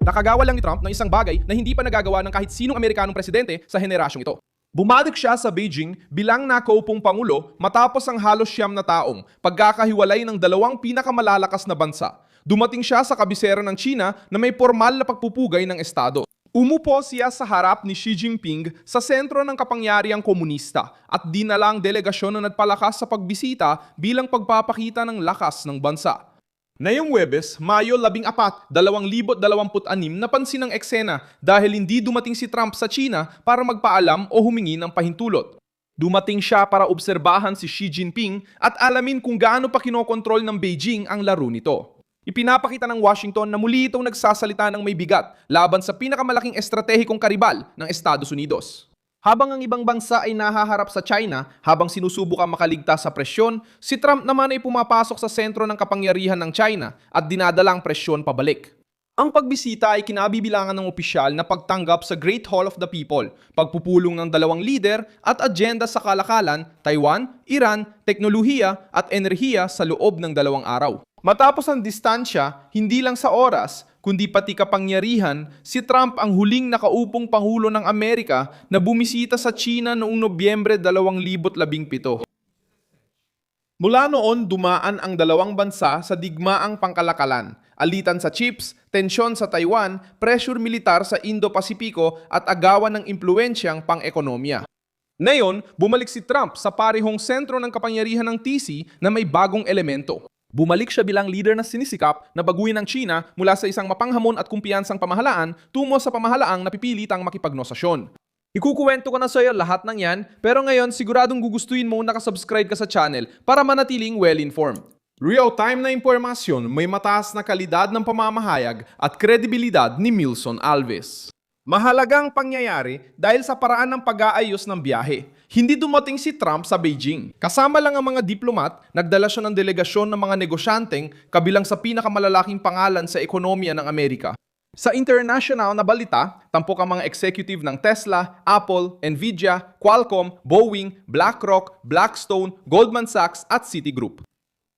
Nakagawa lang ni Trump ng isang bagay na hindi pa nagagawa ng kahit sinong Amerikanong presidente sa henerasyong ito. Bumalik siya sa Beijing bilang nakaupong pangulo matapos ang halos 9 na taong pagkakahiwalay ng dalawang pinakamalalakas na bansa. Dumating siya sa kabisera ng China na may formal na pagpupugay ng estado. Umupo siya sa harap ni Xi Jinping sa sentro ng kapangyarihang komunista at dinala ang delegasyon na nagpalakas sa pagbisita bilang pagpapakita ng lakas ng bansa. Ngayong Huwebes, Mayo 14, 2026, napansin ang eksena dahil hindi dumating si Trump sa China para magpaalam o humingi ng pahintulot. Dumating siya para obserbahan si Xi Jinping at alamin kung gaano pa kinokontrol ng Beijing ang laro nito. Ipinapakita ng Washington na muli itong nagsasalita ng may bigat laban sa pinakamalaking estratehikong karibal ng Estados Unidos. Habang ang ibang bansa ay nahaharap sa China habang sinusubukang makaligtas sa presyon, si Trump naman ay pumapasok sa sentro ng kapangyarihan ng China at dinadala ang presyon pabalik. Ang pagbisita ay kinabibilangan ng opisyal na pagtanggap sa Great Hall of the People, pagpupulong ng dalawang lider at agenda sa kalakalan, Taiwan, Iran, teknolohiya at enerhiya sa loob ng 2 araw. Matapos ang distansya, hindi lang sa oras, kundi pati kapangyarihan, si Trump ang huling nakaupong Pangulo ng Amerika na bumisita sa China noong Nobyembre 2017. Mula noon, dumaan ang dalawang bansa sa digmaang pangkalakalan, alitan sa chips, tensyon sa Taiwan, pressure militar sa Indo-Pasipiko at agawan ng impluensyang pang-ekonomiya. Ngayon, bumalik si Trump sa parehong sentro ng kapangyarihan ng TC na may bagong elemento. Bumalik siya bilang leader na sinisikap na baguhin ang China mula sa isang mapanghamon at kumpiyansang pamahalaan tungo sa pamahalaang napipilitang makipagnosasyon. Ikukuwento ko na sa iyo lahat ng yan, pero ngayon siguradong gugustuhin mo nakasubscribe ka sa channel para manatiling well-informed. Real-time na impormasyon, may mataas na kalidad ng pamamahayag at kredibilidad ni Milson Alves. Mahalagang pangyayari dahil sa paraan ng pag-aayos ng biyahe. Hindi dumating si Trump sa Beijing. Kasama lang ang mga diplomat, nagdala siya ng delegasyon ng mga negosyanteng kabilang sa pinakamalalaking pangalan sa ekonomiya ng Amerika. Sa international na balita, tampok ang mga executive ng Tesla, Apple, Nvidia, Qualcomm, Boeing, BlackRock, Blackstone, Goldman Sachs at Citigroup.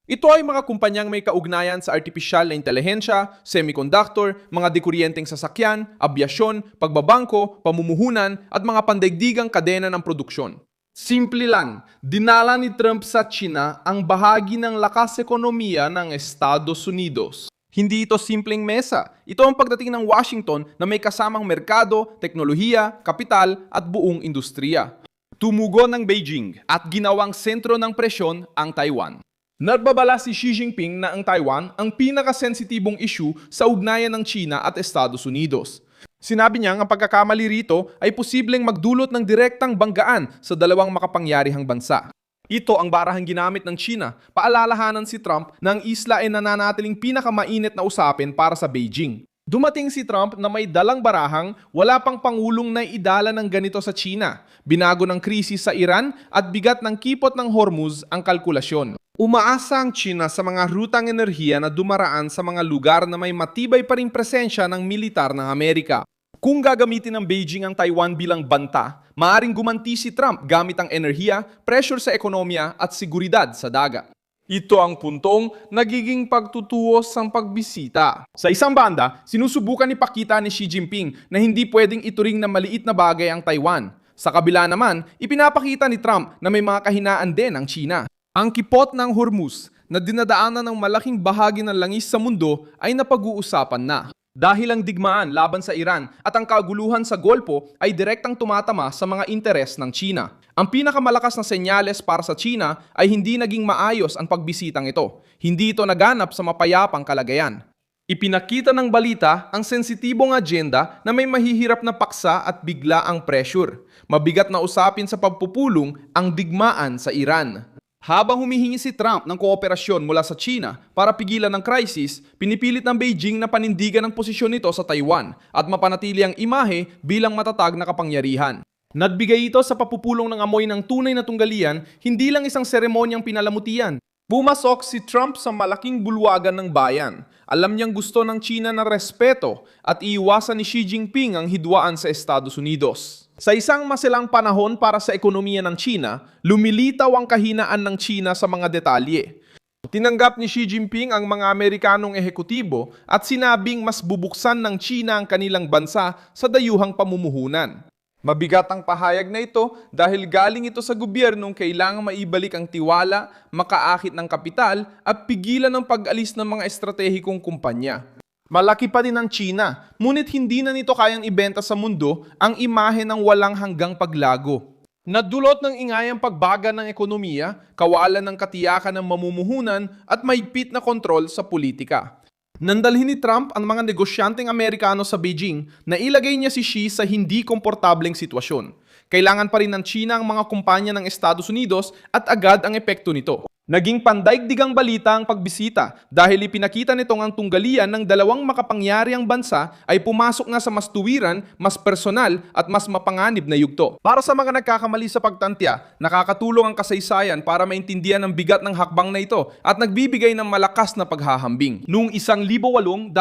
Ito ay mga kumpanyang may kaugnayan sa artipisyal na intelihensya, semiconductor, mga dekuryenteng sasakyan, abyasyon, pagbabangko, pamumuhunan at mga pandaigdigang kadena ng produksyon. Simple lang, dinala ni Trump sa China ang bahagi ng lakas ekonomiya ng Estados Unidos. Hindi ito simpleng mesa. Ito ang pagdating ng Washington na may kasamang merkado, teknolohiya, kapital at buong industriya. Tumugon ng Beijing at ginawang sentro ng presyon ang Taiwan. Nagbabala si Xi Jinping na ang Taiwan ang pinakasensitibong issue sa ugnayan ng China at Estados Unidos. Sinabi niya ang pagkakamali rito ay posibleng magdulot ng direktang banggaan sa dalawang makapangyarihang bansa. Ito ang barahang ginamit ng China, paalalahanan si Trump na ang isla ay nananatiling pinakamainit na usapin para sa Beijing. Dumating si Trump na may dalang barahang wala pang pangulong na idala ng ganito sa China. Binago ng krisis sa Iran at bigat ng kipot ng Hormuz ang kalkulasyon. Umaasa ang China sa mga rutang enerhiya na dumaraan sa mga lugar na may matibay pa ring presensya ng militar ng Amerika. Kung gagamitin ng Beijing ang Taiwan bilang banta, maaring gumanti si Trump gamit ang enerhiya, pressure sa ekonomiya at seguridad sa dagat. Ito ang puntong nagiging pagtutuos ng pagbisita. Sa isang banda, sinusubukan ipakita ni Xi Jinping na hindi pwedeng ituring na maliit na bagay ang Taiwan. Sa kabila naman, ipinapakita ni Trump na may mga kahinaan din ang China. Ang kipot ng Hormuz na dinadaanan ng malaking bahagi ng langis sa mundo ay napag-uusapan na. Dahil ang digmaan laban sa Iran at ang kaguluhan sa Golpo ay direktang tumatama sa mga interes ng China. Ang pinakamalakas na senyales para sa China ay hindi naging maayos ang pagbisitang ito. Hindi ito naganap sa mapayapang kalagayan. Ipinakita ng balita ang sensitibong agenda na may mahihirap na paksa at bigla ang pressure. Mabigat na usapin sa pagpupulong ang digmaan sa Iran. Habang humihingi si Trump ng kooperasyon mula sa China para pigilan ang krisis, pinipilit ng Beijing na panindigan ang posisyon nito sa Taiwan at mapanatili ang imahe bilang matatag na kapangyarihan. Nagbigay ito sa papupulong ng amoy ng tunay na tunggalian, hindi lang isang seremonyang pinalamutian. Pumasok si Trump sa malaking bulwagan ng bayan. Alam niyang gusto ng China na respeto at iiwasan ni Xi Jinping ang hidwaan sa Estados Unidos. Sa isang masilang panahon para sa ekonomiya ng China, lumilitaw ang kahinaan ng China sa mga detalye. Tinanggap ni Xi Jinping ang mga Amerikanong ehekutibo at sinabing mas bubuksan ng China ang kanilang bansa sa dayuhang pamumuhunan. Mabigat ang pahayag na ito dahil galing ito sa gobyernong kailangang maibalik ang tiwala, makaakit ng kapital at pigilan ang pag-alis ng mga estratehikong kumpanya. Malaki pa din ang China, ngunit hindi na nito kayang ibenta sa mundo ang imahe ng walang hanggang paglago. Nadulot ng ingayang pagbaga ng ekonomiya, kawalan ng katiyakan ng mamumuhunan at mahigpit na kontrol sa politika. Nandalhin ni Trump ang mga negosyanteng Amerikano sa Beijing na ilagay niya si Xi sa hindi komportableng sitwasyon. Kailangan pa rin ng China ang mga kumpanya ng Estados Unidos at agad ang epekto nito. Naging pandaigdigang balita ang pagbisita dahil ipinakita nitong ang tunggalian ng dalawang makapangyariang bansa ay pumasok na sa mas tuwiran, mas personal at mas mapanganib na yugto. Para sa mga nagkakamali sa pagtantya, nakakatulong ang kasaysayan para maintindihan ang bigat ng hakbang na ito at nagbibigay ng malakas na paghahambing. Noong 1853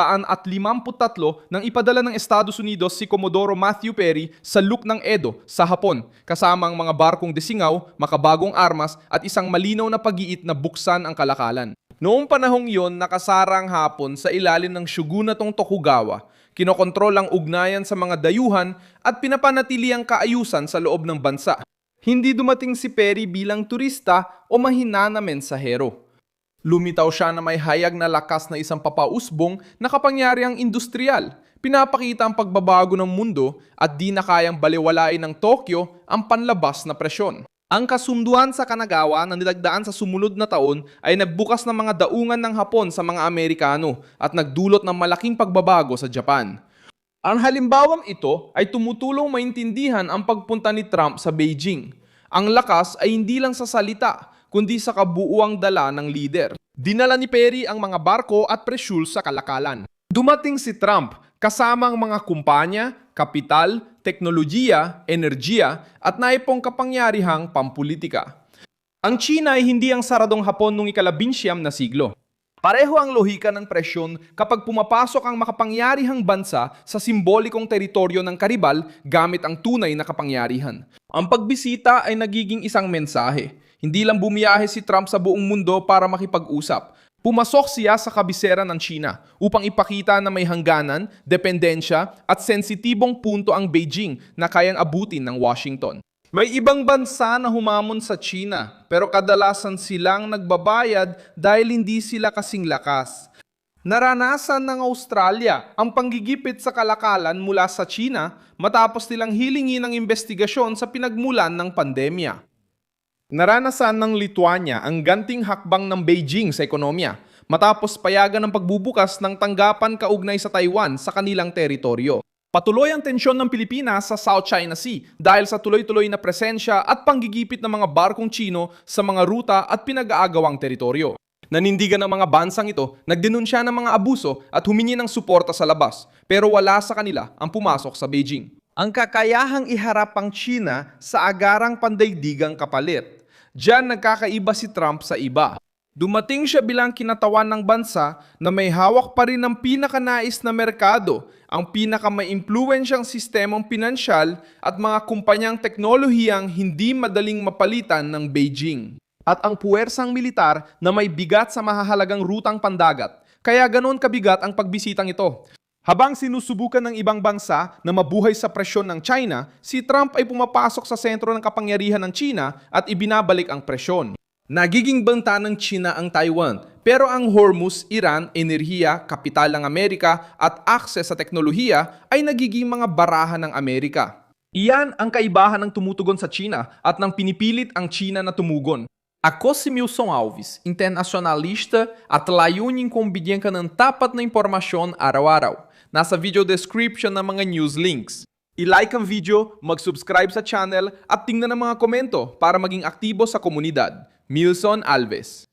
nang ipadala ng Estados Unidos si Comodoro Matthew Perry sa Luk ng Edo sa Hapon, kasama ang mga barkong desingaw, makabagong armas at isang malinaw na pag-iit na buksan ang kalakalan. Noong panahong yon, nakasara ang Hapon sa ilalim ng Shogunatong Tokugawa, kinokontrol ang ugnayan sa mga dayuhan at pinapanatili ang kaayusan sa loob ng bansa. Hindi dumating si Perry bilang turista o mahina na mensahero. Lumitaw siya na may hayag na lakas na isang papausbong na kapangyarihang industrial. Pinapakita ang pagbabago ng mundo at di na kayang baliwalain ng Tokyo ang panlabas na presyon. Ang kasunduan sa Kanagawa na nilagdaan sa sumunod na taon ay nagbukas ng mga daungan ng Hapon sa mga Amerikano at nagdulot ng malaking pagbabago sa Japan. Ang halimbawang ito ay tumutulong maintindihan ang pagpunta ni Trump sa Beijing. Ang lakas ay hindi lang sa salita, kundi sa kabuuang dala ng lider. Dinala ni Perry ang mga barko at presyul sa kalakalan. Dumating si Trump kasama ang mga kumpanya, kapital, teknolohiya, enerhiya at naipong kapangyarihang pampulitika. Ang China ay hindi ang saradong Hapon noong ika-19 na siglo. Pareho ang lohika ng presyon kapag pumapasok ang makapangyarihang bansa sa simbolikong teritoryo ng karibal gamit ang tunay na kapangyarihan. Ang pagbisita ay nagiging isang mensahe. Hindi lang bumiyahe si Trump sa buong mundo para makipag-usap. Pumasok siya sa kabisera ng China upang ipakita na may hangganan, dependensya at sensitibong punto ang Beijing na kayang abutin ng Washington. May ibang bansa na humamon sa China pero kadalasan silang nagbabayad dahil hindi sila kasing lakas. Naranasan ng Australia ang panggigipit sa kalakalan mula sa China matapos nilang hilingin ng investigasyon sa pinagmulan ng pandemya. Naranasan ng Lithuania ang ganting hakbang ng Beijing sa ekonomiya matapos payagan ng pagbubukas ng tanggapan kaugnay sa Taiwan sa kanilang teritoryo. Patuloy ang tensyon ng Pilipinas sa South China Sea dahil sa tuloy-tuloy na presensya at panggigipit ng mga barkong Chino sa mga ruta at pinag-aagawang teritoryo. Nanindigan ng mga bansang ito, nagdenunsya ng mga abuso at humingi ng suporta sa labas, pero wala sa kanila ang pumasok sa Beijing. Ang kakayahang iharap ang China sa agarang pandaigdigang kapalit. Diyan nagkakaiba si Trump sa iba. Dumating siya bilang kinatawan ng bansa na may hawak pa rin ng pinakanais na merkado, ang pinakamaimpluwensyang sistemang pinansyal at mga kumpanyang teknolohiyang hindi madaling mapalitan ng Beijing. At ang puwersang militar na may bigat sa mahahalagang rutang pandagat. Kaya ganoon kabigat ang pagbisitang ito. Habang sinusubukan ng ibang bansa na mabuhay sa presyon ng China, si Trump ay pumapasok sa sentro ng kapangyarihan ng China at ibinabalik ang presyon. Nagiging banta ng China ang Taiwan, pero ang Hormuz, Iran, enerhiya, kapital ng Amerika at akses sa teknolohiya ay nagiging mga barahan ng Amerika. Iyan ang kaibahan ng tumutugon sa China at ng pinipilit ang China na tumugon. Ako si Milson Alves, internacionalista at layunin kong bigyan ka ng tapat na impormasyon araw-araw. Nasa video description ng mga news links. I-like ang video, mag-subscribe sa channel at tingnan ang mga komento para maging aktibo sa komunidad. Milson Alves.